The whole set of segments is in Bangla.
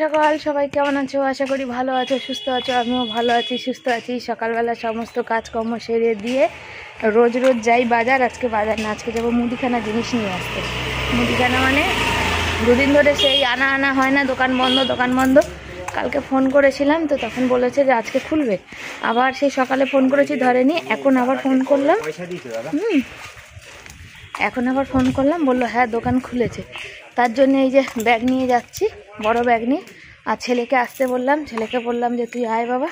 সকাল সবাই কেমন আছো? আশা করি ভালো আছো, সুস্থ আছো। আমিও ভালো আছি, সুস্থ আছি। সকালবেলা সমস্ত কাজকর্ম সেরে দিয়ে রোজ রোজ যাই বাজার। আজকে বাজার না, আজকে যাবো মুদিখানা জিনিস নিয়ে আসতে। মুদিখানা মানে দুদিন ধরে সেই আনা আনা হয় না, দোকান বন্ধ দোকান বন্ধ। কালকে ফোন করেছিলাম তো তখন বলেছে যে আজকে খুলবে। আবার সেই সকালে ফোন করেছি ধরেনি, এখন আবার ফোন করলাম। এখন আবার ফোন করলাম, বললো হ্যাঁ দোকান খুলেছে। তার জন্য এই যে ব্যাগ নিয়ে যাচ্ছি, বড় ব্যাগ নিয়ে। আর ছেলেকে আসতে বললাম, ছেলেকে বললাম যে তুই আয় বাবা।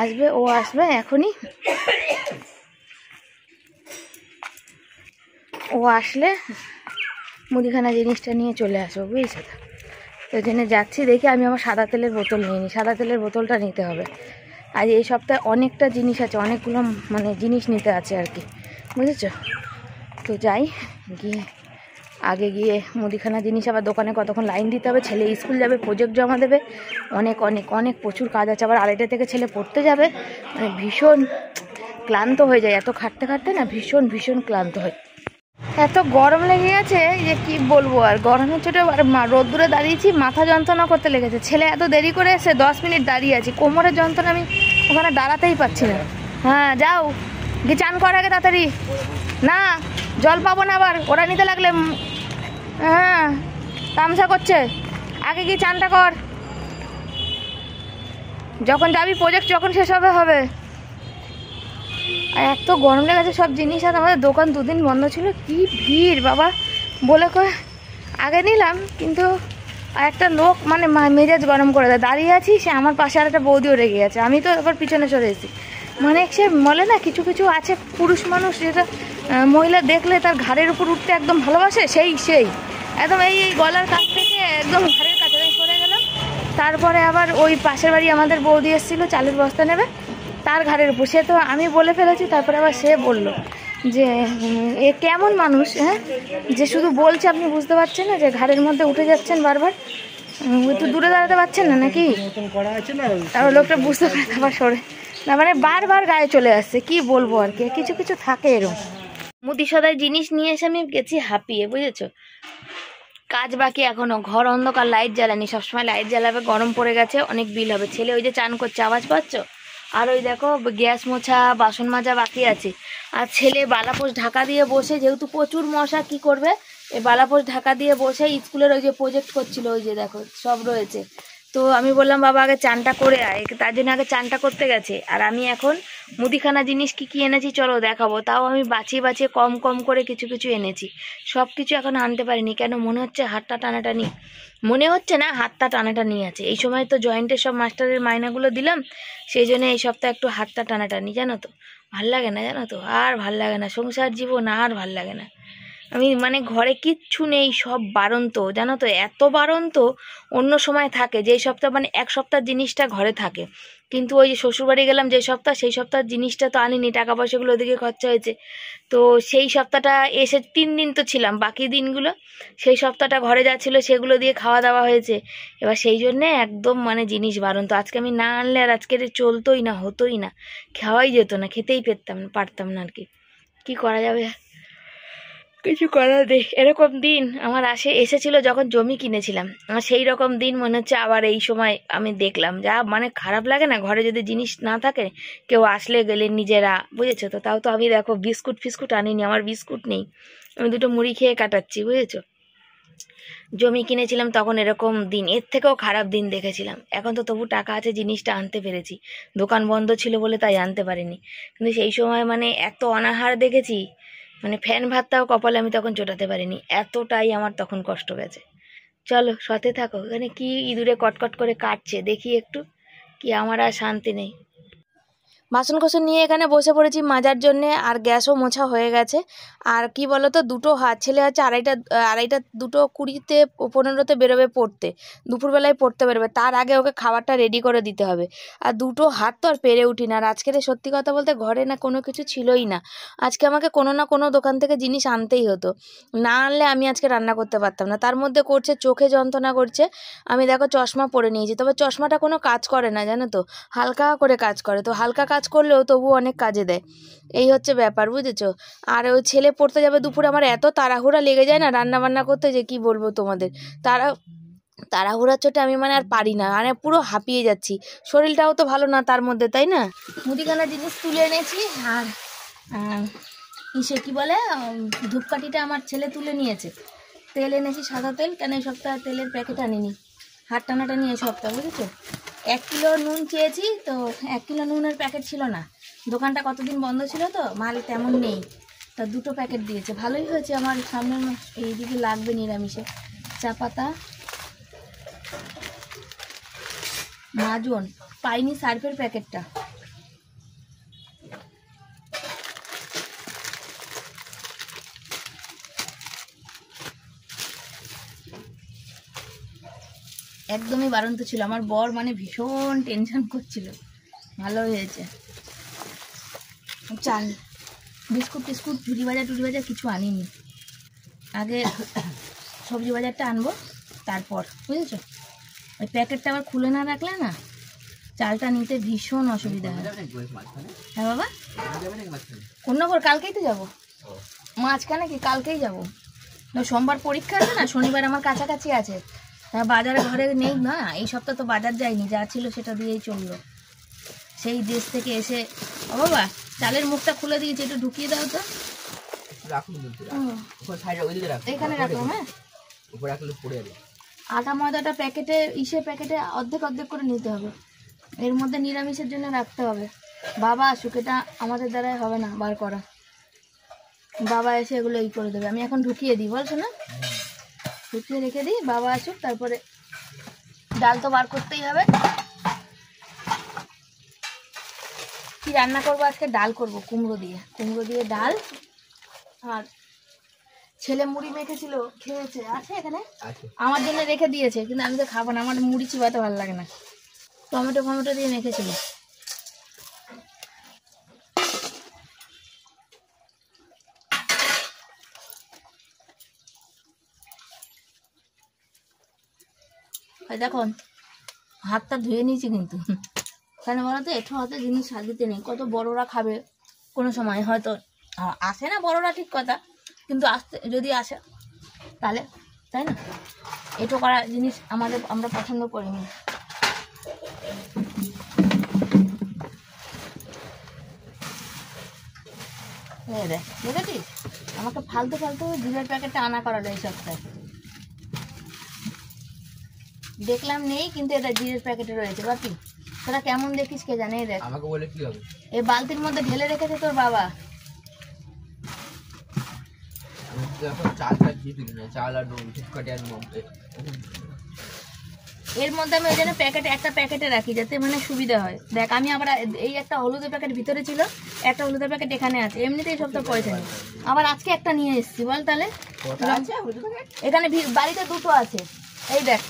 আসবে, ও আসবে এখনই। ও আসলে মুদিখানা জিনিসটা নিয়ে চলে আসবো, বুঝেছো তো? ওই জন্য যাচ্ছি। দেখি আমি আমার সাদা তেলের বোতল নিয়ে নিই, সাদা তেলের বোতলটা নিতে হবে। আর এই সপ্তাহে অনেকটা জিনিস আছে, অনেকগুলো মানে জিনিস নিতে আছে আর কি, বুঝেছো তো? যাই গিয়ে আগে গিয়ে মুদিখানা জিনিস, আবার দোকানে কতক্ষণ লাইন দিতে হবে। ছেলে স্কুল যাবে, প্রজেক্ট জমা দেবে, অনেক অনেক অনেক প্রচুর কাজ আছে। আবার 2:30 থেকে ছেলে পড়তে যাবে। মানে ভীষণ ক্লান্ত হয়ে যায়, এত খাটতে খাটতে না ভীষণ ভীষণ ক্লান্ত হয়। এত গরম লেগে গেছে যে কি বলবো। আর গরমের চোটে রোদ্দুরে দাঁড়িয়েছি, মাথা যন্ত্রণা করতে লেগেছে। ছেলে এত দেরি করে এসে 10 মিনিট দাঁড়িয়ে আছি, কোমরের যন্ত্রণা, আমি ওখানে দাঁড়াতেই পারছি না। হ্যাঁ যাও গিয়ে চান কর আগে তাড়াতাড়ি। না জল পাবো না আবার, ওরা নিতে লাগলে। হ্যাঁ তামসা করছে, আগে গিয়ে চানটা কর। যখন যাবি প্রজেক্ট যখন শেষ হবে হবে। আর এত গরম লেগেছে, সব জিনিস আছে। আমাদের দোকান 2 দিন বন্ধ ছিল, কি ভিড় বাবা বলে কয় আগে নিলাম, কিন্তু একটা লোক মানে মেজাজ গরম করে দেয়। দাঁড়িয়ে আছি, সে আমার পাশে আর একটা বৌদিও রেগে গেছে, আমি তো এবার পিছনে সরে এসেছি। মানে সে বলে না কিছু কিছু আছে পুরুষ মানুষ, যেটা মহিলা দেখলে তার ঘাড়ের উপর উঠতে একদম ভালোবাসে, সেই একদম এই গলার কাছ থেকে একদম ঘাড়ের কাছে সরে গেলাম। তারপরে আবার ওই পাশের বাড়ি আমাদের বৌদি এসেছিলো চালের বস্তা নেবে, তার ঘাড়ের উপর। সে তো আমি বলে ফেলেছি, তারপরে আবার সে বলল যে এ কেমন মানুষ, হ্যাঁ, যে শুধু বলছে আপনি বুঝতে পারছেন না যে ঘাড়ের মধ্যে উঠে যাচ্ছেন বারবার, একটু দূরে দাঁড়াতে পারছেন না নাকি? তারপর লোকটা বুঝতে পারে, আবার সরে না, মানে বারবার গায়ে চলে আসছে। কি বলবো আর কি, কিছু কিছু থাকে এরকম। মুদি সদাই জিনিস নিয়ে এসে আমি গেছি হাঁপিয়ে, বুঝেছো? কাজ বাকি এখনো, ঘর অন্ধকার, লাইট জ্বালানি। সবসময় লাইট জ্বালাবে, গরম পড়ে গেছে, অনেক বিল হবে। ছেলে ওই যে চান করছে, আওয়াজ পাচ্ছ? আর ওই দেখো গ্যাস মোছা, বাসন মাজা বাকি আছে। আর ছেলে বালাপোষ ঢাকা দিয়ে বসে, যেহেতু প্রচুর মশা, কি করবে, এই বালাপোষ ঢাকা দিয়ে বসে স্কুলের ওই যে প্রজেক্ট করছিল, ওই যে দেখো সব রয়েছে। তো আমি বললাম বাবা আগে চানটা করে আয়, তার জন্য আগে চানটা করতে গেছে। আর আমি এখন মুদিখানা জিনিস কি কি এনেছি চলো দেখাবো। তাও আমি বাছিয়ে বাছিয়ে কম কম করে কিছু কিছু এনেছি, সব কিছু এখন আনতে পারিনি। কেন মনে হচ্ছে হাতটা টানাটানি, মনে হচ্ছে না হাতটা টানাটানি আছে। এই সময় তো জয়েন্টের সব মাস্টারের মাইনাগুলো দিলাম, সেই জন্য এই সপ্তাহে একটু হাতটা টানাটানি, জানো তো? ভাল লাগে না, জানো তো, আর ভাল লাগে না, সংসার জীবন আর ভাল লাগে না। আমি মানে ঘরে কিচ্ছু নেই, সব বারন্ত, জানো তো, এত বারন্ত। অন্য সময় থাকে, যেই সপ্তাহ মানে এক সপ্তাহ জিনিসটা ঘরে থাকে, কিন্তু ওই যে শ্বশুরবাড়ি গেলাম যে সপ্তাহ, সেই সপ্তাহ জিনিসটা তো আনিনি, টাকা পয়সাগুলো ওদিকে খরচা হয়েছে। তো সেই সপ্তাহটা এসে 3 দিন তো ছিলাম, বাকি দিনগুলো সেই সপ্তাহটা ঘরে যা ছিল সেগুলো দিয়ে খাওয়া দাওয়া হয়েছে। এবার সেই জন্যে একদম মানে জিনিস বারন্ত। আজকে আমি না আনলে আর আজকে চলতোই না, হতোই না, খাওয়াই যেত না, খেতেই পারতাম না আর কি। কি করা যাবে, কিছু করার নেই। এরকম দিন আমার এসেছিল যখন জমি কিনেছিলাম, আমার সেই রকম দিন মনে হচ্ছে আবার এই সময় আমি দেখলাম। যা মানে খারাপ লাগে না, ঘরে যদি জিনিস না থাকে, কেউ আসলে গেলে নিজেরা, বুঝেছো তো? তাও তো আমি দেখো বিস্কুট ফিস্কুট আনিনি, আমার বিস্কুট নেই, আমি 2টো মুড়ি খেয়ে কাটাচ্ছি, বুঝেছো? জমি কিনেছিলাম তখন এরকম দিন, এর থেকেও খারাপ দিন দেখেছিলাম। এখন তো তবু টাকা আছে, জিনিসটা আনতে পেরেছি। দোকান বন্ধ ছিল বলে তাই আনতে পারিনি, কিন্তু সেই সময় মানে এত অনাহার দেখেছি, মানে ফ্যান ভাতটাও কপালে আমি তখন জোটাতে পারিনি, এতটাই আমার তখন কষ্ট গেছে। চলো সাথে থাকো, এখানে কি ইঁদুরে কটকট করে কাটছে দেখি একটু, কি আমার আর শান্তি নেই। বাসন কোসন নিয়ে এখানে বসে পড়েছি মাজার জন্যে, আর গ্যাসও মোছা হয়ে গেছে। আর কি বলতো, 2টো হাত, ছেলে হচ্ছে আড়াইটা 2:20 15 বেরোবে পড়তে, দুপুরবেলায় পড়তে বেরোবে, তার আগে ওকে খাবারটা রেডি করে দিতে হবে। আর 2টো হাত তো আর পেরে উঠি না। আর আজকের সত্যি কথা বলতে ঘরে না কোনো কিছু ছিলই না, আজকে আমাকে কোনো না কোনো দোকান থেকে জিনিস আনতেই হতো, না আনলে আমি আজকে রান্না করতে পারতাম না। তার মধ্যে করছে চোখে যন্ত্রণা করছে, আমি দেখো চশমা পরে নিয়েছি, তবে চশমাটা কোনো কাজ করে না, জানো তো, হালকা করে কাজ করে। তো হালকা কাজ করলেও তবু অনেক কাজে দেয়, এই হচ্ছে ব্যাপার, বুঝেছো? আর ওই ছেলে পড়তে যাবে দুপুরে, আমার এত তাড়াহুড়া লেগে যায় না রান্না বান্না করতে, যে কি বলবো তোমাদের। তারা তাড়াহুড়ার চোটে আমি মানে আর পারি না, মানে পুরো হাঁপিয়ে যাচ্ছি, শরীরটাও তো ভালো না তার মধ্যে, তাই না? মুদিখানা জিনিস তুলে এনেছি, আর সে কী বলে ধূপকাঠিটা আমার ছেলে তুলে নিয়েছে। তেল এনেছি সাদা তেল, কেন এই সপ্তাহে তেলের প্যাকেট আনিনি, হাত টানাটা নিয়ে সপ্তাহ, বুঝেছো? 1 কিলো নুন চেয়েছি, তো 1 কিলো নুনের প্যাকেট ছিল না, দোকানটা কতদিন বন্ধ ছিল তো মাল তেমন নেই, তা 2টো প্যাকেট দিয়েছে। ভালোই হয়েছে, আমার সামনের এইদিকে লাগবে নিরামিষে। চা পাতা, মাজন, পাইনি সার্ফের প্যাকেটটা। একদমই বাড়ন্ত ছিল, আমার বর মানে ভীষণ টেনশন করছিল। ভালো হয়েছে। চাল, বিস্কুট টিস্কুট, ঝুড়ি বাজার কিছু আনিনি, আগে সবজি বাজারটা আনবো তারপর, বুঝেছো? ওই প্যাকেটটা আবার খুলে না রাখলে না চালটা নিতে ভীষণ অসুবিধা হয়। হ্যাঁ বাবা, কোন্নগর কালকেই তো যাবো, মাঝখানে কি কালকেই যাবো, সোমবার পরীক্ষা আছে না, শনিবার আমার কাছাকাছি আছে, বাজারে ঘরে নেই না, এই সপ্তাহ তো বাজার যায়নি, যা ছিল সেটা দিয়েই চললো। সেই দেশ থেকে এসে, ও বাবা চালের মুখটা খুলে দিয়েছে, একটু ঢুকিয়ে দাও তো, এখানে রাখো। হ্যাঁ, আটা ময়দাটা প্যাকেটে প্যাকেটে অর্ধেক করে নিতে হবে, এর মধ্যে নিরামিষের জন্য রাখতে হবে। বাবা আসুক, এটা আমাদের দ্বারাই হবে না বার করা, বাবা এসে এগুলো করে দেবে। আমি এখন ঢুকিয়ে দিই, বলছো না, ঢুকিয়ে রেখে দিই, বাবা আসুক, তারপরে ডাল তো বার করতেই হবে। কি রান্না করবো আজকে? ডাল করব, কুমড়ো দিয়ে ডাল। আর ছেলে মুড়ি মেখেছিল, খেয়েছে, আছে এখানে, আমার জন্য রেখে দিয়েছে, কিন্তু আমি তো খাবো না, আমার মুড়ি চিবাতে ভালো লাগে না, টমেটো দিয়ে মেখেছিল। দেখো হাতটা ধুয়ে নিয়েছি, কিন্তু কেন বলো তো, একটু হাতে জিনিস সাজিতে নেই, কত বড়রা খাবে কোনো সময়, হয়তো আসে না বড়রা ঠিক কথা, কিন্তু আসতে যদি আসে তাহলে, তাই না? এটো করা জিনিস আমরা পছন্দ করিনি। দেখেছিস আমাকে ফালতু জিরের প্যাকেটটা আনা করালো এই সপ্তাহে, দেখলাম নেই, কিন্তু এটা জিরের প্যাকেটে রয়েছে। বাকি তোরা কেমন দেখিস কে জানে, দেখ আমাকে বলে কি হবে, এই বালতির মধ্যে ঢেলে রেখেছে তোর বাবা। এর মধ্যে আমি ওই জন্য একটা প্যাকেটে রাখি, যাতে মানে সুবিধা হয়। দেখ আমি আবার এই একটা হলুদের প্যাকেট ভিতরে ছিল, একটা হলুদের প্যাকেট এখানে আছে, এমনিতেই সপ্তাহ পয়সা নেই, আবার আজকে একটা নিয়ে এসেছি, বল তাহলে। এখানে বাড়িতে 2টো আছে, এই দেখ,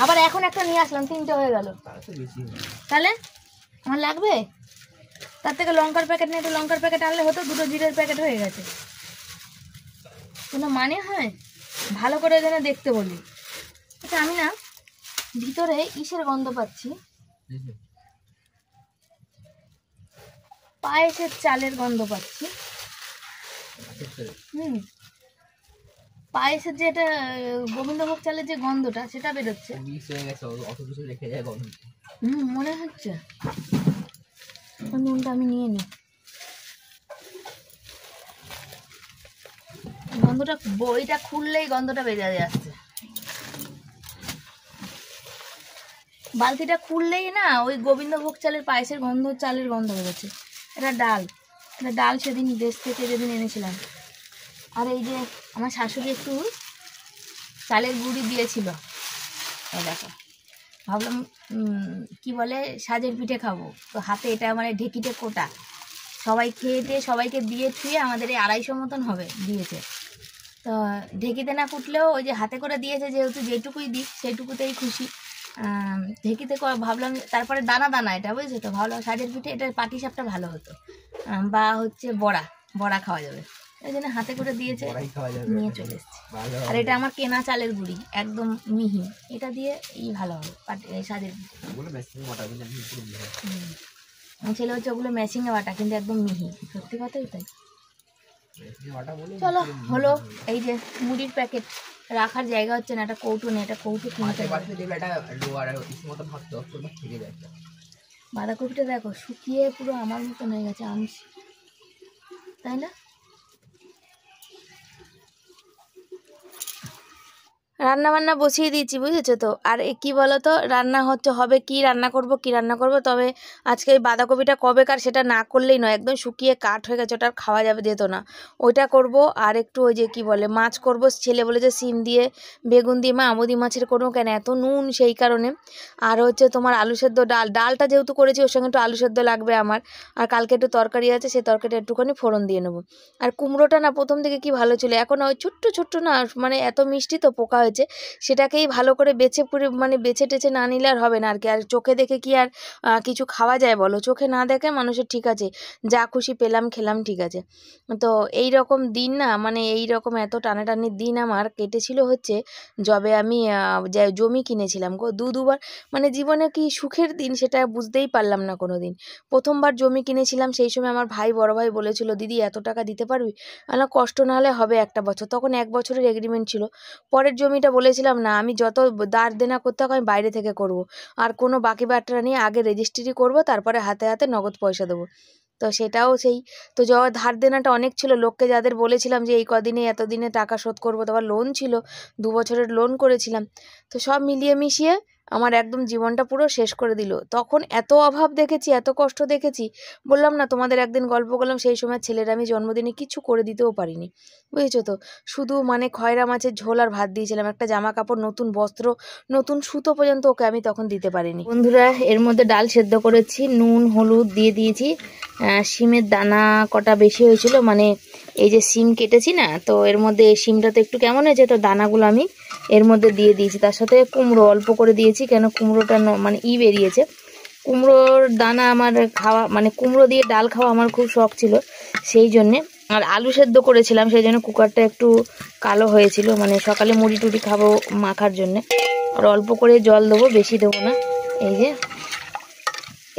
আবার এখন একটা নিয়ে আসলাম, 3টে হয়ে গেল, তাহলে আমার লাগবে। তার থেকে লঙ্কার প্যাকেট নিয়ে, একটু লঙ্কার প্যাকেট আনলে হতো, 2টো জিরের প্যাকেট হয়ে গেছে, কোনো মানে হয়? ভালো করে যেন দেখতে বলি। আচ্ছা আমি না ভিতরে ইসের গন্ধ পাচ্ছি, পায়েসের চালের গন্ধ পাচ্ছি। পায়েসের যে এটা গোবিন্দভোগ চালের যে গন্ধটা, সেটা বেরোচ্ছে, মনে হচ্ছে। নুনটা আমি নিয়ে নিই, গন্ধটা বইটা খুললেই গন্ধটা বেরিয়ে যাচ্ছে, বালতিটা খুললেই না ওই গোবিন্দভোগ চালের পায়েসের গন্ধ, চালের গন্ধ বেরোচ্ছে। এটা ডাল সেদিন দেশ থেকে যেদিন এনেছিলাম। আর এই যে আমার শাশুড়ি একটু চালের গুঁড়ি দিয়েছিল, এই দেখো, ভাবলাম কি বলে সাজের পিঠে খাবো, তো হাতে এটা মানে ঢেকিতে কোটা, সবাই খেয়ে সবাইকে দিয়ে ছুঁয়ে আমাদের এই 250 মতন হবে দিয়েছে, তো ঢেকিতে না কুটলেও ওই যে হাতে করে দিয়েছে, যেহেতু যেটুকুই দিই সেইটুকুতেই খুশি। ঢেকিতে ভাবলাম, তারপরে দানা এটা, বুঝেছো তো, ভাবলাম সাজের পিঠে এটা পাটিসাপটা ভালো হতো, বা হচ্ছে বড়া খাওয়া যাবে, ওই জন্য হাতে করে দিয়েছে, নিয়ে চলে এসেছি। আর এটা আমার কেনা চালের গুঁড়ি, একদম মিহি, এটা দিয়ে ভালো হবে সাজের পিঠে। আমার ছেলে হচ্ছে ওগুলো মেশিনে বাটা, কিন্তু একদম মিহি, সত্যি কথাই তাই। চলো হলো এই যে মুড়ির প্যাকেট, রাখার জায়গা হচ্ছে না, একটা কৌটো নেই, একটা কৌটো কিনতে বাঁধাকপিটা দেখো শুকিয়ে পুরো আমার মতন হয়ে গেছে আমস, তাই না? রান্না বান্না বসিয়ে দিয়েছি, বুঝেছো তো। আর কি বলো তো, রান্না হচ্ছে হবে কি রান্না করব, তবে আজকে এই বাঁধাকপিটা কবেকার সেটা না করলেই নয়, একদম শুকিয়ে কাঠ হয়ে গেছে, ওটা আর খাওয়া যাবে যেত না, ওইটা করব। আর একটু ওই যে কি বলে মাছ করব, ছেলে বলে যে সিম দিয়ে বেগুন দিয়ে, মা আমুদি মাছের করবো কেন, এত নুন, সেই কারণে। আর হচ্ছে তোমার আলু সেদ্ধ, ডালটা যেহেতু করেছি ওর সঙ্গে একটু আলু সেদ্ধ লাগবে আমার। আর কালকে একটু তরকারি আছে, সেই তরকারিটা একটুখানি ফোড়ন দিয়ে নেবো। আর কুমড়োটা না প্রথম থেকে কি ভালো ছিল, এখন ওই ছোট্ট ছোট্ট না, মানে এত মিষ্টি তো পোকা হয়েছে, সেটাকেই ভালো করে বেছে টেছে না নিলে আর হবে না আর কি। আর চোখে দেখে কি আর কিছু খাওয়া যায় বলো, চোখে না দেখে মানুষের ঠিক আছে যা খুশি পেলাম খেলাম, ঠিক আছে। তো এই রকম দিন না, মানে এই রকম এত টানাটানির দিন আমার কেটেছিল হচ্ছে যবে আমি জমি কিনেছিলাম গো, দুবার, মানে জীবনে কি সুখের দিন সেটা বুঝতেই পারলাম না কোনো দিন। প্রথমবার জমি কিনেছিলাম, সেই সময় আমার বড় ভাই বলেছিল, দিদি এত টাকা দিতে পারবি? আমার কষ্ট না হলে হবে একটা বছর, তখন 1 বছরের এগ্রিমেন্ট ছিল। পরের জমিটা বলেছিলাম না, আমি যত দাঁড় দেনা করতে হবে আমি বাইরে থেকে করব, আর কোনো বাকি বাট্টা নিয়ে আগে রেজিস্ট্রি করব, তারপরে হাতে হাতে নগদ পয়সা দেবো। তো সেটাও সেই, তো ধার দেনাটা অনেক ছিল, লোককে যাদের বলেছিলাম যে এই কদিনে এতদিনে টাকা শোধ করবো, তারপর লোন ছিল 2 বছরের লোন করেছিলাম। তো সব মিলিয়ে মিশিয়ে আমার একদম জীবনটা পুরো শেষ করে দিল। তখন এত অভাব দেখেছি, এত কষ্ট দেখেছি, বললাম না তোমাদের একদিন গল্প করলাম, সেই সময় ছেলের আমি জন্মদিনে কিছু করে দিতেও পারিনি, বুঝেছো তো। শুধু মানে খয়রা মাছের ঝোল আর ভাত দিয়েছিলাম, একটা জামা কাপড়, নতুন বস্ত্র, নতুন সুতো পর্যন্ত ওকে আমি তখন দিতে পারিনি। বন্ধুরা, এর মধ্যে ডাল সেদ্ধ করেছি, নুন হলুদ দিয়ে দিয়েছি, শিমের দানা কটা বেশি হয়েছিল, মানে এই যে শিম কেটেছি না, তো এর মধ্যে শিমটা তো একটু কেমন হয়েছে, তো দানাগুলো আমি এর মধ্যে দিয়ে দিয়েছি। তার সাথে কুমড়ো অল্প করে দিয়েছি, কেন কুমড়োটা মানে বেরিয়েছে। কুমড়োর দানা আমার খাওয়া, মানে কুমড়ো দিয়ে ডাল খাওয়া আমার খুব শখ ছিল, সেই জন্যে। আর আলু সেদ্ধ করেছিলাম, সেই জন্য কুকারটা একটু কালো হয়েছিল, মানে সকালে মুড়ি টুড়ি খাবো মাখার জন্যে। আর অল্প করে জল দেবো, বেশি দেবো না। এই যে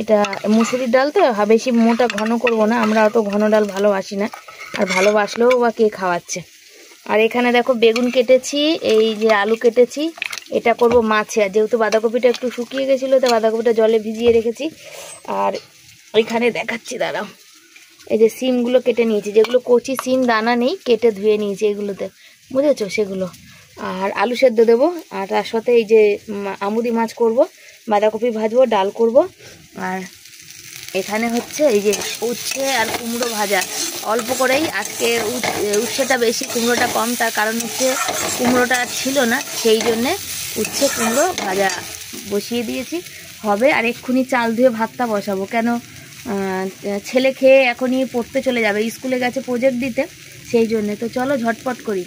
এটা মুসুরির ডাল তো, বেশি মোটা ঘন করব না, আমরা অত ঘন ডাল ভালোবাসি না, আর ভালোবাসলেও বা কে খাওয়াচ্ছে। আর এখানে দেখো বেগুন কেটেছি, এই যে আলু কেটেছি, এটা করব মাছে। আর যেহেতু বাঁধাকপিটা একটু শুকিয়ে গেছিলো, তো বাঁধাকপিটা জলে ভিজিয়ে রেখেছি। আর ওইখানে দেখাচ্ছি, দাঁড়াও, এই যে সিমগুলো কেটে নিয়েছি, যেগুলো কচি সিম দানা নেই কেটে ধুয়ে নিয়েছি এগুলোতে, বুঝেছো, সেগুলো। আর আলু সেদ্ধ দেবো, আর তার সাথে এই যে আমুদি মাছ করব, বাঁধাকপি ভাজবো, ডাল করব। আর এখানে হচ্ছে এই যে উচ্ছে আর কুমড়ো ভাজা, অল্প করেই আজকে, উচ্ছেটা বেশি কুমড়োটা কম, তার কারণ হচ্ছে কুমড়োটা ছিল না, সেই জন্যে উচ্ছে কুমড়ো ভাজা বসিয়ে দিয়েছি, হবে। আর এক্ষুনি চাল ধুয়ে ভাতটা বসাবো, কেন ছেলে খেয়ে এখনই পড়তে চলে যাবে, স্কুলে গেছে প্রজেক্ট দিতে, সেই জন্যে। তো চলো ঝটপট করি,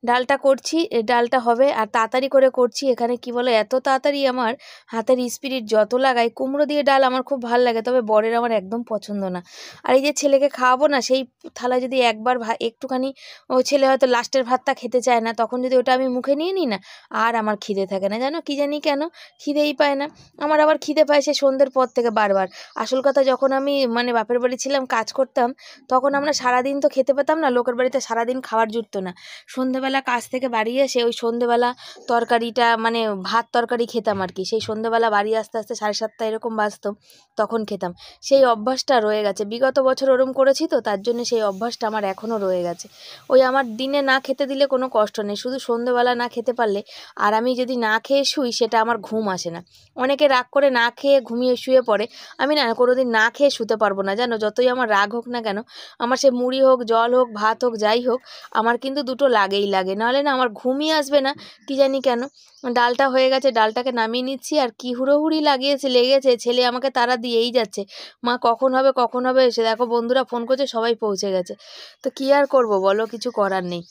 ডালটা করছি, ডালটা হবে আর তাড়াতাড়ি করে করছি। এখানে কি বলো, এত তাড়াতাড়ি আমার হাতের স্পিরিট যত লাগাই, কুমড়ো দিয়ে ডাল আমার খুব ভালো লাগে, তবে বরের আমার একদম পছন্দ না। আর এই যে ছেলেকে খাওয়াবো না, সেই থালায় যদি একবার একটুখানি, ও ছেলে হয়তো লাস্টের ভাতটা খেতে চায় না, তখন যদি ওটা আমি মুখে নিয়ে নিই না, আর আমার খিদে থাকে না, জানো কি জানি কেন, খিদেই পায় না আমার। আবার খিদে পায় সে সন্ধ্যের পর থেকে বারবার। আসল কথা, যখন আমি মানে বাপের বাড়ি ছিলাম, কাজ করতাম, তখন আমরা সারাদিন তো খেতে পেতাম না, লোকের বাড়িতে সারাদিন খাবার জুটতো না। সন্ধ্যেবেলা কাজ থেকে বাড়ি এসে ওই সন্ধ্যেবেলা তরকারিটা, মানে ভাত তরকারি খেতাম আর কি। সেই সন্ধ্যেবেলা বাড়ি আসতে আসতে 7:30 এরকম বাজতো, তখন খেতাম। সেই অভ্যাসটা রয়ে গেছে, বিগত বছর ওরম করেছি তো, তার জন্য সেই অভ্যাসটা আমার এখনও রয়ে গেছে। ওই আমার দিনে না খেতে দিলে কোনো কষ্ট নেই, শুধু সন্ধ্যেবেলা না খেতে পারলে, আর আমি যদি না খেয়ে শুই, সেটা আমার ঘুম আসে না। অনেকে রাগ করে না খেয়ে ঘুমিয়ে শুয়ে পড়ে, আমি না কোনোদিন না খেয়ে শুতে পারবো না, জানো, যতই আমার রাগ হোক না কেন, আমার সে মুড়ি হোক, জল হোক, ভাত হোক, যাই হোক, আমার কিন্তু দুটো লাগেই লাগে, নাহলে না আমার ঘুমই আসবে না, কি জানি কেন। ডালটা হয়ে গেছে, ডালটাকে নামিয়ে নিচ্ছি। আর কি হুড়োহুড়ি লেগেছে, ছেলে আমাকে তাড়া দিয়েই যাচ্ছে, মা কখন হবে কখন হবে, এসে দেখো বন্ধুরা ফোন করছে, সবাই পৌঁছে গেছে। তো কি আর করবো বলো, কিছু করার নেই।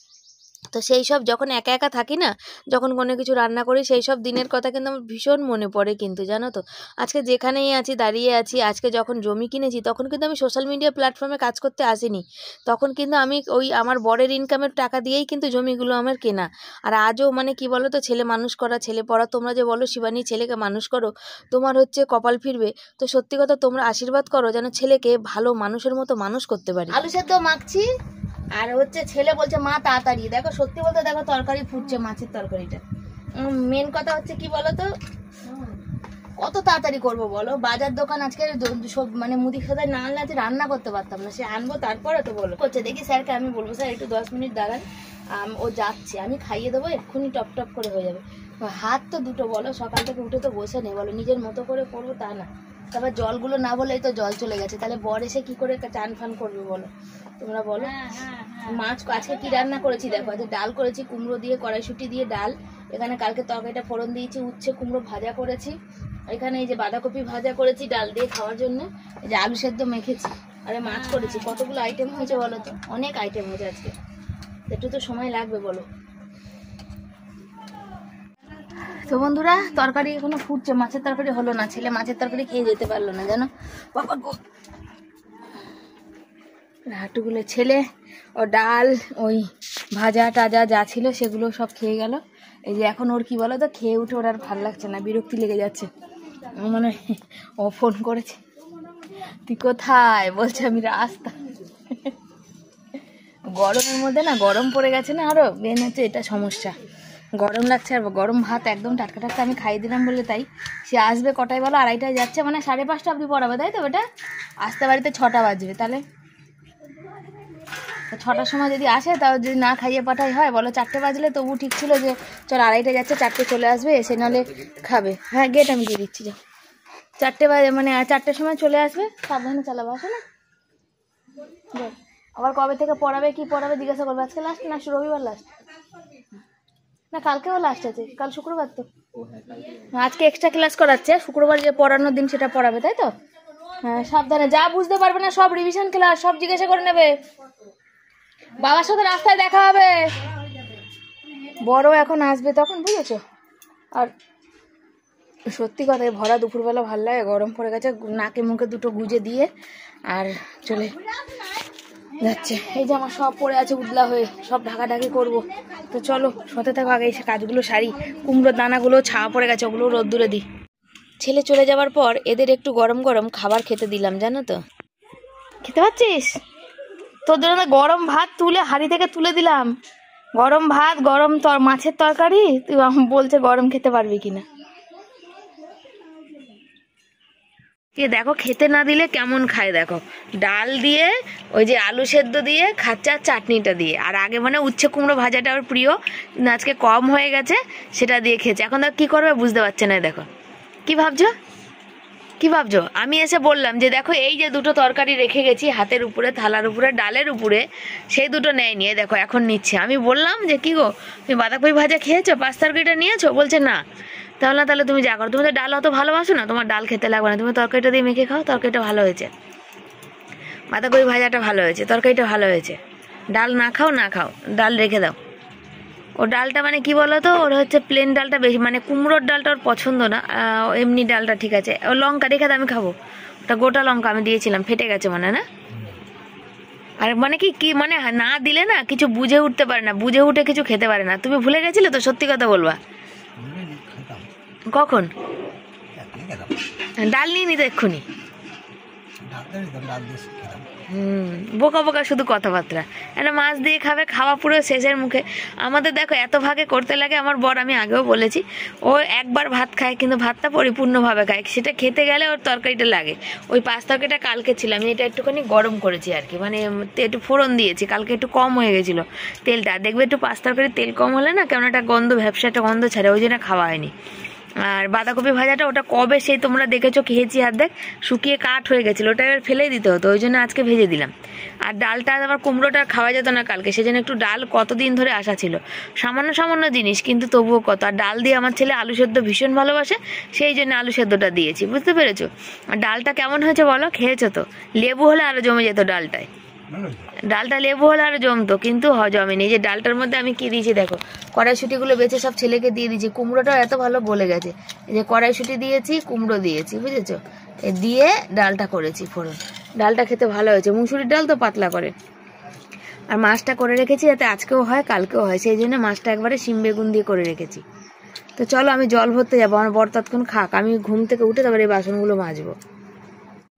তো সেই সব যখন একা একা থাকি না, যখন কোনো কিছু রান্না করি, সেই সব দিনের কথা কিন্তু আমার ভীষণ মনে পড়ে কিন্তু, জানো তো। আজকে যেখানেই আছি, দাঁড়িয়ে আছি, আজকে যখন জমি কিনেছি, তখন কিন্তু আমি সোশ্যাল মিডিয়া প্ল্যাটফর্মে কাজ করতে আসিনি, তখন কিন্তু আমি ওই আমার বরের ইনকামের টাকা দিয়েই কিন্তু জমিগুলো আমার কেনা। আর আজও মানে কি বলো তো, ছেলে মানুষ করা, ছেলে পড়া, তোমরা যে বলো শিবানী ছেলেকে মানুষ করো, তোমার হচ্ছে কপাল ফিরবে, তো সত্যি কথা তোমরা আশীর্বাদ করো যেন ছেলেকে ভালো মানুষের মতো মানুষ করতে পারি। আলু সেদ্ধ মাখছি, আর হচ্ছে ছেলে বলছে মা তাড়াতাড়ি, দেখো সত্যি বলতে দেখো তরকারি ফুটছে, মাছের তরকারিটা। মেন কথা হচ্ছে কি বলতো, কত তাড়াতাড়ি করবো বলো, বাজার দোকান আজকে সব মানে মুদি খাতায় না আনলে আজকে রান্না করতে পারতাম না, সে আনবো তারপরে তো বলো করছে। দেখি স্যারকে আমি বলবো স্যার একটু 10 মিনিট দাঁড়ান, ও যাচ্ছে, আমি খাইয়ে দেবো, এক্ষুনি টপ টপ করে হয়ে যাবে। হাত তো দুটো বলো, সকাল থেকে উঠে তো বসে নেই বলো, নিজের মতো করে করবো তা না। তারপর জলগুলো না বলেই তো জল চলে গেছে, তাহলে বর এসে কি করে চান ফান করবে বলো তোমরা বলো। মাছ আজকে কি রান্না করেছি দেখো, আজকে ডাল করেছি কুমড়ো দিয়ে, কড়াইশুঁটি দিয়ে ডাল। এখানে কালকে তরকারিটা ফোড়ন দিয়েছি, উচ্ছে কুমড়ো ভাজা করেছি। এখানে এই যে বাঁধাকপি ভাজা করেছি ডাল দিয়ে খাওয়ার জন্য, এই যে আলু সেদ্ধ মেখেছি, আরে মাছ করেছি। কতগুলো আইটেম হয়েছে বলো তো, অনেক আইটেম হয়েছে আজকে, একটু তো সময় লাগবে বলো। তো বন্ধুরা তরকারি এখনো ফুটছে, মাছের তরকারি হলো না, ছেলে মাছের তরকারি খেয়ে যেতে পারলো না জানো বাবা গো। হাঁটুগুলো ছেলে ও ডাল ওই ভাজা টাজা যা ছিল সেগুলো সব খেয়ে গেল। এই যে এখন ওর কি বলো তো, খেয়ে উঠে ওর আর ভাল লাগছে না, বিরক্তি লেগে যাচ্ছে। মানে ও ফোন করেছে, তুই কোথায়, বলছে আমি রাস্তা। গরমের মধ্যে না, গরম পড়ে গেছে না আরো, মেন হচ্ছে এটা সমস্যা, গরম লাগছে। আর গরম ভাত একদম টাটকা টাটকা আমি খাইয়ে দিলাম বলে তাই। সে আসবে কটায় বলো, 2:30টায় যাচ্ছে, মানে 5:30 অবধি পড়াবে তাই তো বেটা, আসতে বাড়িতে 6টা বাজবে, তাহলে 6টার সময় যদি আসে, তাও যদি না খাইয়ে পাঠাই হয় বলো, 4টে বাজলে তবু ঠিক ছিল যে চল 2:30টায় যাচ্ছে, 4টে চলে আসবে, এসে নাহলে খাবে। হ্যাঁ গেট আমি দিয়ে দিচ্ছি, যা 4টে বাজে মানে 4টের সময় চলে আসবে, সাবধানে চালাবো, আসে না। আবার কবে থেকে পড়াবে কি পড়াবে জিজ্ঞাসা করবে, আজকে লাস্ট না রবিবার লাস্ট না কালকেও লাস্ট আছে, কাল শুক্রবার তো, আজকে এক্সট্রা ক্লাস করাচ্ছে, শুক্রবার যে পড়ানোর দিন সেটা পড়াবে তাই তো। হ্যাঁ সাবধানে, যা বুঝতে পারবে না সব রিভিশন ক্লাস, সব জিজ্ঞাসা করে নেবে, বাবার সাথে রাস্তায় দেখা হবে, বড় এখন আসবে তখন, বুঝেছো। আর সত্যি কথা ভরা দুপুরবেলা ভালো লাগে, গরম পড়ে গেছে, নাকে মুখে দুটো গুজে দিয়ে আর চলে যাচ্ছে। এই যে আমার সব পড়ে আছে উদলা হয়ে, সব ঢাকাঢাকি করবো, তো চলো সাথে থাকো, আগে এসে কাজগুলো সারি। কুমড়োর দানাগুলো ছাওয়া পড়ে গেছে, ওগুলো রোদ্দুরে দিই। ছেলে চলে যাওয়ার পর এদের একটু গরম গরম খাবার খেতে দিলাম জানো তো, খেতে পাচ্ছিস, তোর জন্য গরম ভাত তুলে হাঁড়ি থেকে তুলে দিলাম, গরম ভাত গরম মাছের তরকারি, তুই বলছে গরম খেতে পারবি কিনা। দেখো খেতে না দিলে কেমন খায় দেখো, ডাল দিয়ে ওই যে আলু সেদ্ধ দিয়ে খাচ্ছে, আর চাটনিটা দিয়ে, আর আগে মানে উচ্ছে কুমড়ো ভাজাটা ওর প্রিয়, আজকে কম হয়ে গেছে সেটা দিয়ে খেয়েছে। এখন দেখো কি করবে বুঝতে পারছে না, দেখো কি ভাবছো কি ভাবছো। আমি এসে বললাম যে দেখো এই যে দুটো তরকারি রেখে গেছি হাতের উপরে, থালার উপরে, ডালের উপরে, সেই দুটো নেয় নিয়ে দেখো এখন নিচ্ছে। আমি বললাম যে কি গো তুমি বাঁধাকপি ভাজা খেয়েছো, পাঁচ তরকারিটা নিয়েছো, বলছে না। তাহলে তুমি যা করো, তুমি তো ডাল অত ভালোবাসো না, তোমার ডাল খেতে লাগবে না, তুমি তরকারিটা দিয়ে মেখে খাও, তরকারিটা ভালো হয়েছে, বাঁধাকপি ভাজাটা ভালো হয়েছে, তরকারিটা ভালো হয়েছে, ডাল না খাও না খাও, ডাল রেখে দাও। ও ডালটা মানে কি বলো তো, ওর হচ্ছে প্লেন ডালটা বেশি, মানে কুমড়োর ডালটা ওর পছন্দ না, এমনি ডালটা ঠিক আছে। ও লঙ্কা রেখে দাও আমি খাবো, ওটা গোটা লঙ্কা আমি দিয়েছিলাম, ফেটে গেছে মানে না। আর মানে কি মানে না দিলে না কিছু বুঝে উঠতে পারে না, বুঝে উঠে কিছু খেতে পারে না। তুমি ভুলে গেছিলে তো, সত্যি কথা বলবা, কখন ডাল নিয়ে নিতে এক্ষুনি, বোকা বোকা শুধু কথাবার্তা, একটা মাছ দিয়ে খাবে, খাওয়া পুরো শেষের মুখে। আমাদের দেখো এত ভাগে করতে লাগে, আমার বর আমি আগেও বলেছি, ও একবার ভাত খায় কিন্তু ভাতটা পরিপূর্ণভাবে খায়, সেটা খেতে গেলে ওর তরকারিটা লাগে। ওই পাঁচ তরকারিটা কালকে ছিল, আমি এটা একটুখানি গরম করেছি আর কি, মানে একটু ফোড়ন দিয়েছি, কালকে একটু কম হয়ে গেছিলো তেলটা, দেখবে একটু পাঁচ তরকারি তেল কম হলে না কেমন একটা গন্ধ, ভ্যাপসা একটা গন্ধ ছাড়ে, ওই জন্য খাওয়া হয়নি। আর বাঁধাকপি ভাজাটা ওটা কবে সেই তোমরা দেখেছো খেয়েছি, আর দেখ শুকিয়ে কাঠ হয়ে গেছিলো, ওটা এবার ফেলেই দিতে হতো, ওই জন্য আজকে ভেজে দিলাম। আর ডালটা আবার কুমড়োটা খাওয়া যেত না কালকে, সেজন্য একটু ডাল কতদিন ধরে আসা ছিল, সামান্য সামান্য জিনিস কিন্তু তবুও কত। আর ডাল দিয়ে আমার ছেলে আলু সেদ্ধ ভীষণ ভালোবাসে, সেই জন্য আলু সেদ্ধটা দিয়েছি, বুঝতে পেরেছো। আর ডালটা কেমন হয়েছে বলো, খেয়েছো তো, লেবু হলে আরো জমে যেত ডালটায়, ডালটা লেবু হলে আরো জমতো, কিন্তু জমেনি। যে ডালটার মধ্যে আমি কি দিয়েছি দেখো, কড়াইশুঁটিগুলো বেছে সব ছেলেকে দিয়ে দিয়েছি, কুমড়োটাও এত ভালো গলে গেছে, এই যে কড়াইশুঁটি দিয়েছি, কুমড়ো দিয়েছি, বুঝেছো, দিয়ে ডালটা করেছি ফোড়ন, ডালটা খেতে ভালো হয়েছে, মুসুরির ডাল তো পাতলা করে। আর মাছটা করে রেখেছি যাতে আজকেও হয় কালকেও হয়, সেই জন্য মাছটা একবারে শিম বেগুন দিয়ে করে রেখেছি। তো চলো আমি জল ভরতে যাবো, আমার বর তৎক্ষণ খাক, আমি ঘুম থেকে উঠে তারপরে এই বাসনগুলো মাজবো।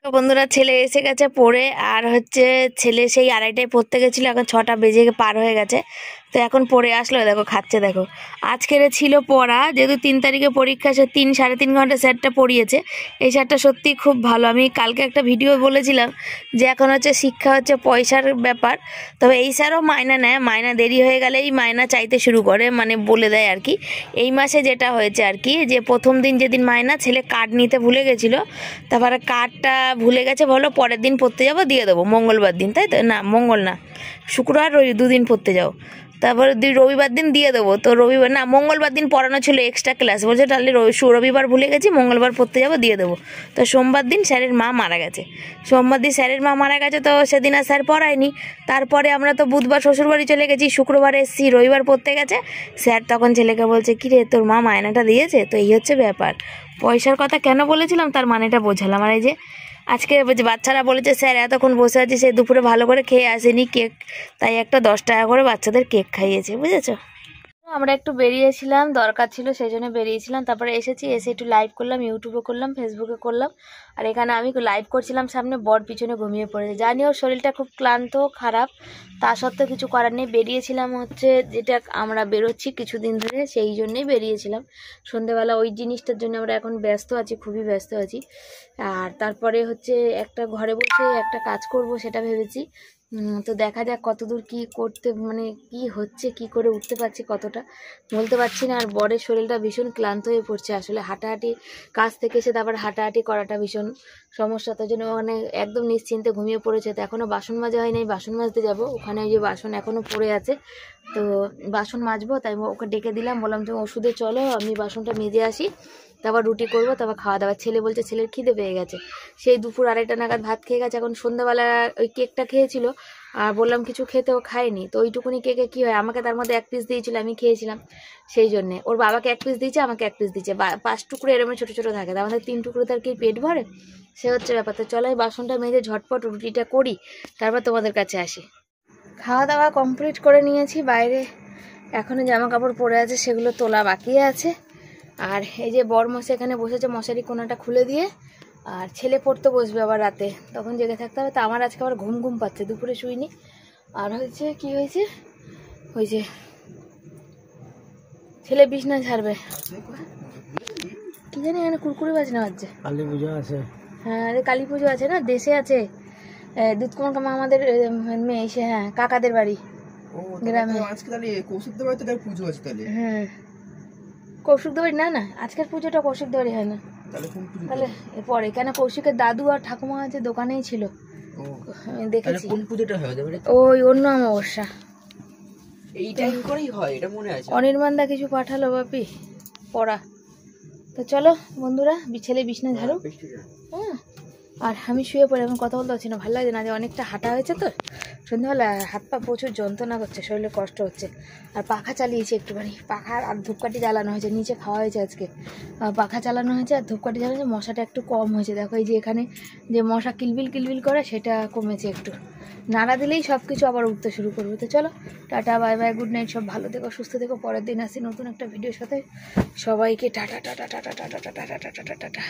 তো বন্ধুরা ছেলে এসে গেছে পড়ে, আর হচ্ছে ছেলে সেই 2:30টায় পড়তে গেছিলো, এখন 6টা বেজে পার হয়ে গেছে। তো এখন পড়ে আসলো, দেখো খাচ্ছে। দেখো আজকের ছিল পড়া, যেহেতু 3 তারিখে পরীক্ষা, সে 3-3.5 ঘন্টা স্যারটা পড়িয়েছে। এই স্যারটা সত্যি খুব ভালো। আমি কালকে একটা ভিডিও বলেছিলাম যে এখন হচ্ছে শিক্ষা হচ্ছে পয়সার ব্যাপার, তবে এই স্যারও মাইনা নেয়, মাইনা দেরি হয়ে গেলেই মাইনা চাইতে শুরু করে, মানে বলে দেয় আর কি। এই মাসে যেটা হয়েছে আর কি, যে প্রথম দিন যেদিন মাইনা, ছেলে কার্ড নিতে ভুলে গেছিলো, তারপরে কার্ডটা ভুলে গেছে, বলো পরের দিন পড়তে যাবো, দিয়ে দেবো মঙ্গলবার দিন, তাই তো? না, মঙ্গল না, শুক্রবার 2 দিন পড়তে যাও, তারপরে রবিবার দিন দিয়ে দেবো। তো রবিবার না, মঙ্গলবার দিন পড়ানো ছিল এক্সট্রা ক্লাস, বলছে তাহলে রবিবার ভুলে গেছি, মঙ্গলবার পড়তে যাবো, দিয়ে দেবো। তো সোমবার দিন স্যারের মা মারা গেছে, সোমবার দিন স্যারের মা মারা গেছে, তো সেদিন আর স্যার পড়ায়নি। তারপরে আমরা তো বুধবার শ্বশুরবাড়ি চলে গেছি, শুক্রবার এসেছি, রবিবার পড়তে গেছে স্যার। তখন ছেলেকে বলছে, কিরে তোর মা মায়নাটা দিয়েছে? তো এই হচ্ছে ব্যাপার। পয়সার কথা কেন বলেছিলাম তার মানেটা বোঝালাম। আর এই যে আজকে বাচ্চারা বলেছে, স্যার এতক্ষণ বসে আছি, সে দুপুরে ভালো করে খেয়ে আসেনি কেক, তাই একটা 10 টাকা করে বাচ্চাদের কেক খাইয়েছে, বুঝেছো? আমরা একটু বেরিয়েছিলাম, দরকার ছিল সেই জন্য বেরিয়েছিলাম। তারপরে এসেছি, এসে একটু লাইভ করলাম, ইউটিউবে করলাম, ফেসবুকে করলাম। আর এখানে আমি লাইভ করছিলাম সামনে, বর পিছনে ঘুমিয়ে পড়েছে। জানি ওর শরীরটা খুব ক্লান্ত খারাপ, তা সত্ত্বেও কিছু করার নেই। বেরিয়েছিলাম হচ্ছে, যেটা আমরা বেরোচ্ছি কিছুদিন ধরে, সেই জন্যেই বেরিয়েছিলাম সন্ধেবেলা। ওই জিনিসটার জন্য আমরা এখন ব্যস্ত আছি, খুবই ব্যস্ত আছি। আর তারপরে হচ্ছে একটা ঘরে বসে একটা কাজ করব সেটা ভেবেছি। তো দেখা যাক কতদূর কি করতে, মানে কি হচ্ছে, কি করে উঠতে পারছি কতটা বলতে পারছি না। আর বরের শরীরটা ভীষণ ক্লান্ত হয়ে পড়ছে আসলে, হাঁটাহাঁটি, কাজ থেকে এসে তারপর হাঁটাহাঁটি করাটা ভীষণ সমস্যা, তার জন্য মানে একদম নিশ্চিন্তে ঘুমিয়ে পড়েছে। তো এখনও বাসন মাজা হয় নাই, বাসন মাজতে যাব। ওখানে ওই যে বাসন এখনও পড়ে আছে, তো বাসন মাজবো, তাই ওকে ডেকে দিলাম, বললাম তুমি ওষুধে চলো, আমি বাসনটা মেজে আসি, তারপর রুটি করবো, তারপর খাওয়া দাওয়া। ছেলে বলছে ছেলের খিদে পেয়ে গেছে, সেই দুপুর 2:30টা নাগাদ ভাত খেয়ে গেছে। এখন সন্ধ্যাবেলা ওই কেকটা খেয়েছিল, আর বললাম কিছু খেতেও খায়নি। তো ওইটুকুনি কেকে কী হয়, আমাকে তার মধ্যে 1 পিস দিয়েছিল, আমি খেয়েছিলাম, সেই জন্যে। ওর বাবাকে 1 পিস দিয়েছে, আমাকে 1 পিস দিয়েছে, 5 টুকরো এরম ছোটো ছোটো থাকে, তার মধ্যে 3 টুকরো তার কি পেট ভরে, সে হচ্ছে ব্যাপার। তো চলো এই বাসনটা মেজে ঝটপট রুটিটা করি, তারপর তোমাদের কাছে আসি। খাওয়া দাওয়া কমপ্লিট করে নিয়েছি, বাইরে এখনও জামা কাপড় পরে আছে, সেগুলো তোলা বাকি আছে। আর এই যে বর মশাই এখানে বসেছে, মশারি কোনাটা খুলে দিয়ে। আর ছেলে পড়তে বসবে আবার রাতে, তখন জেগে থাকতে হবে। তো আমার আজকে আবার ঘুম ঘুম পাচ্ছে, দুপুরে শুইনি। আর হচ্ছে কি হয়েছে, ওই যে ছেলে বিছনা ছাড়বে, কি জানি এখানে কুরকুরে বাজনা হচ্ছে, কালী পুজো আছে। হ্যাঁ কালী পুজো আছে না, দেশে আছে, দুধকুমার কামা আমাদের মেয়ে এসে, হ্যাঁ কাকাদের বাড়ি গ্রামে। হ্যাঁ কৌশিকদের বাড়ি, না না আজকের পুজোটা কৌশিকদের বাড়ি হয় না, তাহলে পরে, কেন কৌশিকের দাদু আর ঠাকুমা আছে দোকানেই ছিল, দেখেছি। ওই অন্য অমাবস্যা, এই টাইম করেই হয় এটা মনে আছে। অনির্বাণদা কিছু পাঠালো বাপি পড়া। তো চলো বন্ধুরা, ছেলে বিছনা ঝাড়ু, হ্যাঁ। আর আমি শুয়ে পড়ে, এখন কথা বলতে পারছি না, ভালো লাগছে না, যে অনেকটা হাঁটা হয়েছে তো সন্ধ্যাবেলা, হাত পা প্রচুর যন্ত্রণা করছে, শরীরে কষ্ট হচ্ছে। আর পাখা চালিয়েছি একটুখানি, পাখা আর ধূপকাঠি জ্বালানো হয়েছে, নিচে খাওয়া হয়েছে আজকে, পাখা চালানো হয়েছে আর ধূপকাঠি জ্বালানো হয়েছে। মশাটা একটু কম হয়েছে, দেখো এই যে এখানে যে মশা কিলবিল কিলবিল করে, সেটা কমেছে একটু। নাড়া দিলেই সব কিছু আবার উঠতে শুরু করবে। তো চলো tata, bye bye, good night, সব ভালো থেকো, সুস্থ থেকো। পরের দিন আসি নতুন একটা ভিডিওর সাথে, সবাইকে tata tata tata tata tata tata tata tata.